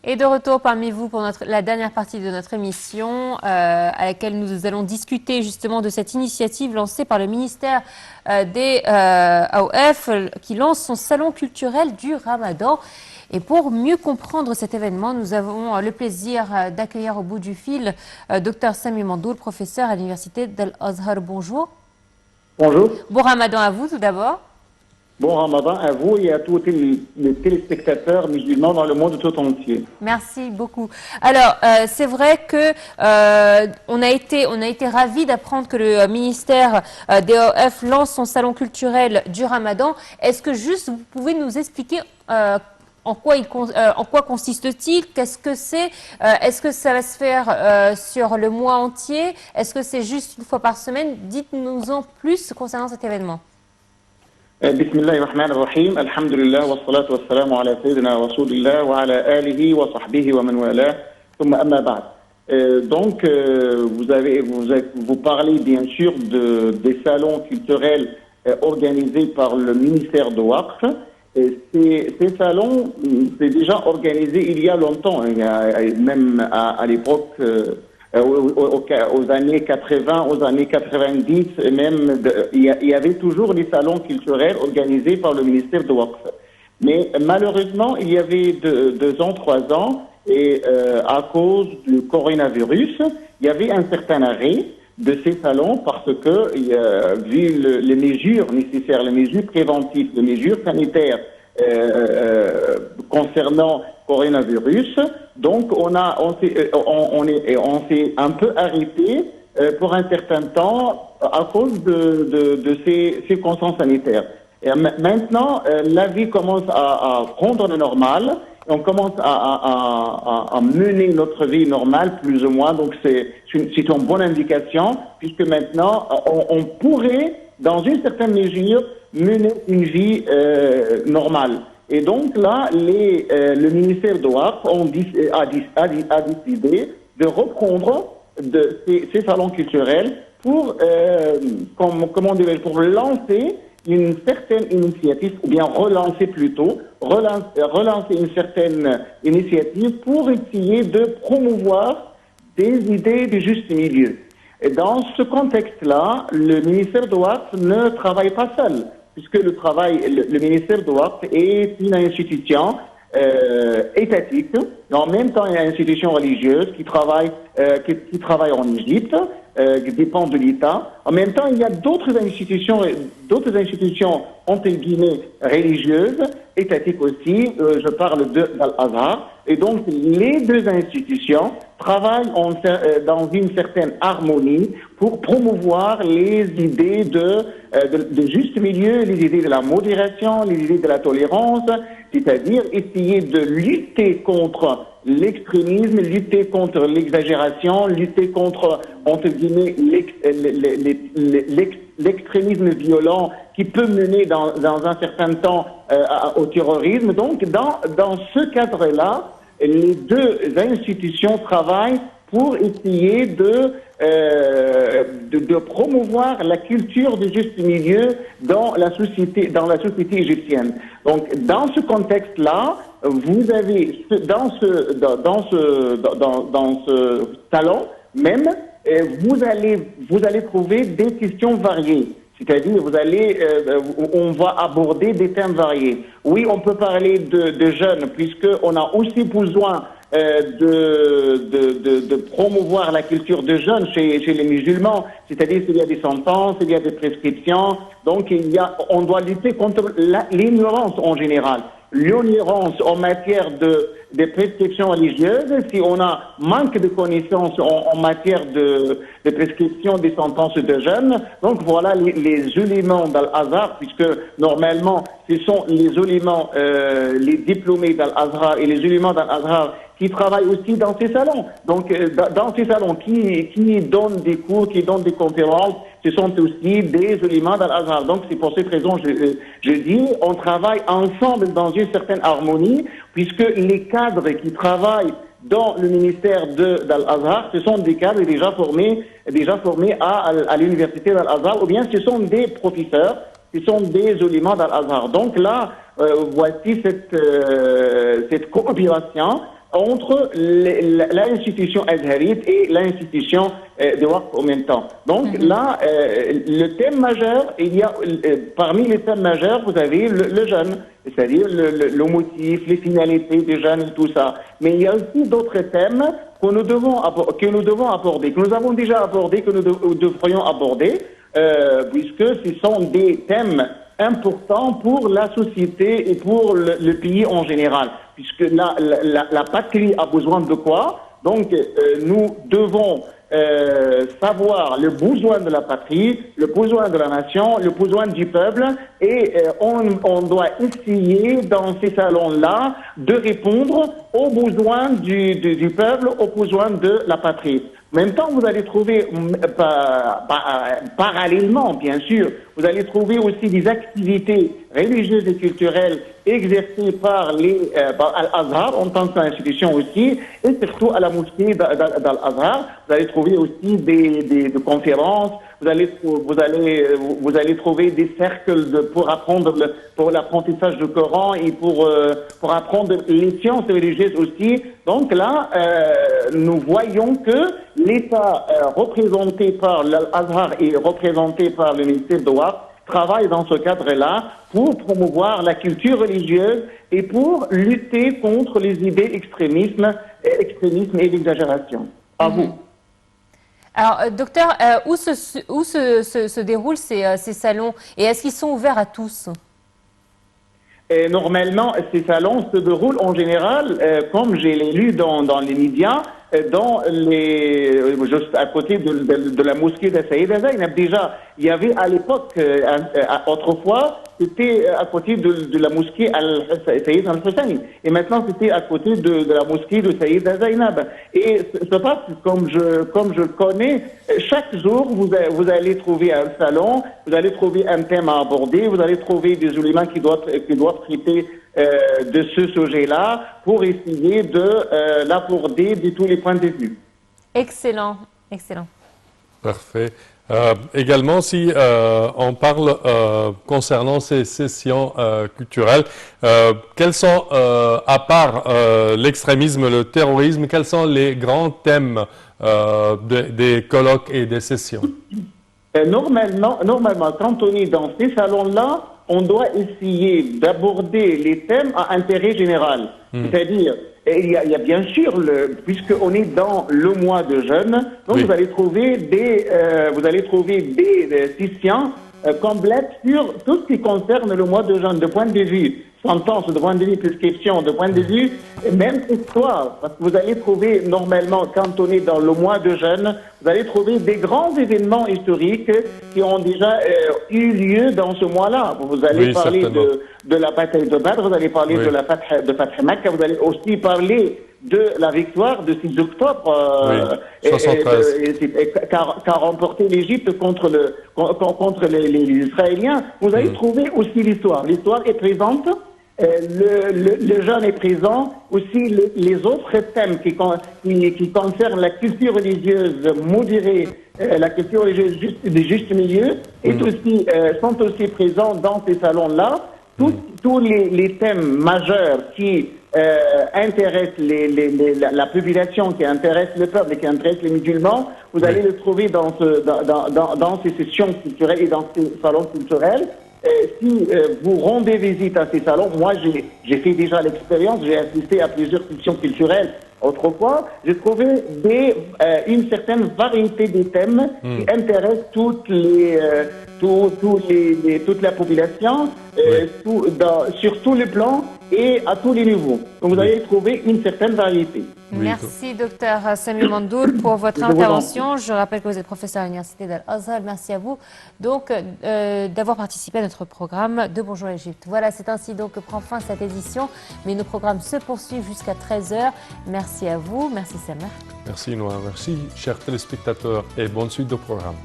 Et de retour parmi vous pour la dernière partie de notre émission, à laquelle nous allons discuter justement de cette initiative lancée par le ministère des AOF, qui lance son salon culturel du Ramadan. Et pour mieux comprendre cet événement, nous avons le plaisir d'accueillir au bout du fil Dr Sami Mandoul, professeur à l'université d'Al-Azhar. Bonjour. Bonjour. Bon Ramadan à vous tout d'abord. Bon Ramadan à vous et à tous les téléspectateurs musulmans dans le monde tout entier. Merci beaucoup. Alors, c'est vrai que on a été ravis d'apprendre que le ministère des OF lance son salon culturel du Ramadan. Est-ce que juste vous pouvez nous expliquer en quoi consiste-t-il? Qu'est-ce que c'est? Est-ce que ça va se faire sur le mois entier? Est-ce que c'est juste une fois par semaine? Dites-nous en plus concernant cet événement. بسم الله الرحمن الرحيم الحمد لله والصلاة والسلام على سيدنا رسول الله وعلى آله وصحبه ومن والاه ثم أما بعد. Vous parlez bien sûr des salons culturels organisés par le ministère de Waqf. Ces salons, c'est déjà organisé il y a longtemps, même à l'époque, aux années 80, aux années 90, même, il y avait toujours les salons culturels organisés par le ministère de Waqf. Mais malheureusement, il y avait 2 ans, 3 ans, et à cause du coronavirus, il y avait un certain arrêt de ces salons parce que, vu les mesures nécessaires, les mesures préventives, les mesures sanitaires concernant coronavirus, donc on s'est un peu arrêté pour un certain temps à cause de ces circonstances sanitaires. Et maintenant, la vie commence à prendre le normal. On commence à mener notre vie normale, plus ou moins. Donc, c'est une bonne indication, puisque maintenant, on pourrait, dans une certaine mesure, mener une vie normale. Et donc là, le ministère de Waqf a décidé de reprendre ces salons culturels pour, pour lancer une certaine initiative, ou bien relancer une certaine initiative pour essayer de promouvoir des idées de juste milieu. Et dans ce contexte-là, le ministère de Waqf ne travaille pas seul, puisque le ministère de Waqf est une institution étatique, mais en même temps une institution religieuse qui travaille en Égypte, qui dépend de l'État. En même temps, il y a d'autres institutions entre guillemets religieuses, étatiques aussi. Je parle d'Al-Azhar. Et donc, les 2 institutions travaillent dans une certaine harmonie pour promouvoir les idées de juste milieu, les idées de la modération, les idées de la tolérance, c'est-à-dire essayer de lutter contre l'extrémisme, lutter contre l'exagération, lutter contre, entre guillemets, l'extrémisme violent qui peut mener dans un certain temps au terrorisme. Donc, dans ce cadre-là, les 2 institutions travaillent pour essayer de promouvoir la culture du juste milieu dans la société égyptienne. Donc, dans ce contexte-là, vous avez dans ce salon même, vous allez trouver des questions variées. C'est-à-dire, on va aborder des thèmes variés. Oui, on peut parler de jeunes, puisqu'on a aussi besoin de promouvoir la culture de jeunes chez les musulmans. C'est-à-dire qu'il y a des sentences, il y a des prescriptions. Donc, on doit lutter contre l'ignorance en général. L'ignorance en matière de prescriptions religieuses, si on a manque de connaissances en matière de prescription des sentences de jeunes. Donc voilà les éléments d'Al-Azhar, puisque normalement ce sont les éléments, les diplômés d'Al-Azhar et les éléments d'Al-Azhar qui travaillent aussi dans ces salons. Donc dans ces salons qui donnent des cours, qui donnent des conférences, ce sont aussi des éléments d'Al-Azhar. Donc c'est pour cette raison je dis on travaille ensemble dans une certaine harmonie, puisque les cadres qui travaillent dans le ministère d'Al-Azhar, ce sont des cadres déjà formés à l'université d'Al-Azhar, ou bien ce sont des professeurs, ce sont des éléments d'Al-Azhar. Donc là, voici cette coopération entre l'institution azharite et l'institution de Waqf en même temps. Donc là, le thème majeur, il y a parmi les thèmes majeurs, vous avez le jeûne, c'est-à-dire le motif, les finalités du jeûne et tout ça. Mais il y a aussi d'autres thèmes que nous devons aborder, que nous avons déjà abordés, que nous devrions aborder, puisque ce sont des thèmes importants pour la société et pour le pays en général, puisque la patrie a besoin de quoi? Donc, nous devons savoir le besoin de la patrie, le besoin de la nation, le besoin du peuple, et on doit essayer dans ces salons-là de répondre aux besoins du peuple, aux besoins de la patrie. En même temps, vous allez trouver, parallèlement bien sûr, vous allez trouver aussi des activités religieuses et culturelles exercées par Al-Azhar en tant qu'institution aussi, et surtout à la mosquée d'Al-Azhar. Vous allez trouver aussi des conférences, vous allez trouver des cercles pour apprendre pour l'apprentissage du Coran et pour apprendre les sciences religieuses aussi. Donc là, nous voyons que l'État représenté par l'Azhar et représenté par le ministère de Waqf travaille dans ce cadre-là pour promouvoir la culture religieuse et pour lutter contre les idées extrémisme et l'exagération. À vous. Alors, docteur, où se déroulent ces salons et est-ce qu'ils sont ouverts à tous? Et normalement, ces salons se déroulent en général, comme j'ai lu dans les médias, juste à côté de la mosquée de Sayyida Zainab. Déjà, il y avait à l'époque, autrefois, c'était à côté de la mosquée Sayyid al-Hussein. Et maintenant, c'était à côté de la mosquée de Sayyida Zainab. Et ça passe comme je le connais. Chaque jour, vous allez trouver un salon, vous allez trouver un thème à aborder, vous allez trouver des éléments qui doivent traiter de ce sujet-là pour essayer de l'aborder de tous les points de vue. Excellent, excellent. Parfait. Également, si on parle concernant ces sessions culturelles, quels sont, à part l'extrémisme, le terrorisme, quels sont les grands thèmes des colloques et des sessions? Normalement, quand on est dans ces salons-là, on doit essayer d'aborder les thèmes à intérêt général. C'est-à-dire, il y a bien sûr, puisqu'on est dans le mois de jeûne, donc vous allez trouver des sessions complètes sur tout ce qui concerne le mois de jeûne, de point de vue sentence, de point de vue prescription, de point de vue même histoire. Parce que vous allez trouver normalement, quand on est dans le mois de jeûne, vous allez trouver des grands événements historiques qui ont déjà eu lieu dans ce mois-là. Vous allez parler de la bataille de Badr, vous allez parler de la Fath Makkah, vous allez aussi parler de la victoire de 6 octobre qu'a remporté l'Égypte contre les Israéliens. Vous allez trouver aussi l'histoire. L'histoire est présente. Le jeûne est présent, aussi les autres thèmes qui concernent la culture religieuse modérée, la culture religieuse du juste milieu, sont aussi présents dans ces salons-là. Tous les thèmes majeurs qui intéressent la population, qui intéressent le peuple et qui intéressent les musulmans, vous allez le trouver dans ces sessions culturelles et dans ces salons culturels. Si vous rendez visite à ces salons, moi j'ai fait déjà l'expérience, j'ai assisté à plusieurs sessions culturelles autrefois, j'ai trouvé une certaine variété des thèmes qui intéressent toute la population, sur tous les plans et à tous les niveaux. Donc vous allez trouver une certaine variété. Merci, docteur Sami Mandoul, pour votre intervention. Je rappelle que vous êtes professeur à l'Université d'Al-Azhar. Merci à vous donc d'avoir participé à notre programme de Bonjour Égypte. Voilà, c'est ainsi donc que prend fin cette édition, mais nos programmes se poursuivent jusqu'à 13h. Merci à vous, merci Samer. Merci Noah, merci chers téléspectateurs et bonne suite de programme.